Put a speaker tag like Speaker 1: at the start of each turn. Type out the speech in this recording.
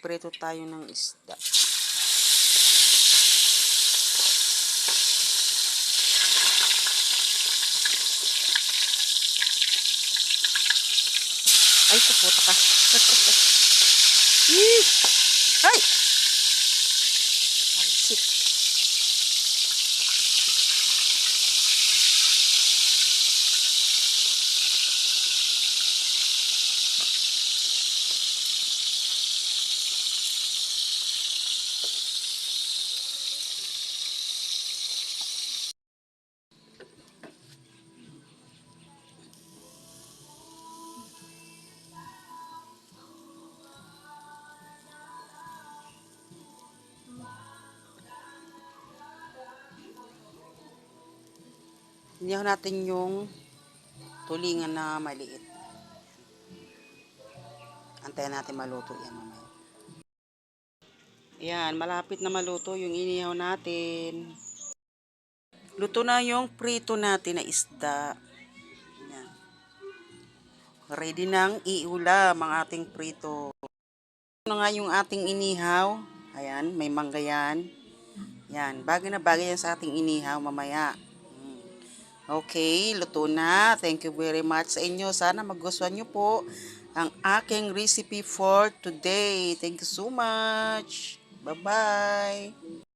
Speaker 1: magprito tayo ng isda. Ay, puputa ka. Ay! Alsik. Inihaw natin yung tulingan na maliit. Antayin natin maluto yan mamaya. Yan, malapit na maluto yung inihaw natin. Luto na yung prito natin na isda. Yan. Ready nang iulam ang ating prito. Ano nga yung ating inihaw? Ayan, may mangga yan. Yan, bagay na bagay yan sa ating inihaw mamaya. Okay, luto na. Thank you very much sa inyo. Sana magustuhan nyo po ang aking recipe for today. Thank you so much. Bye-bye.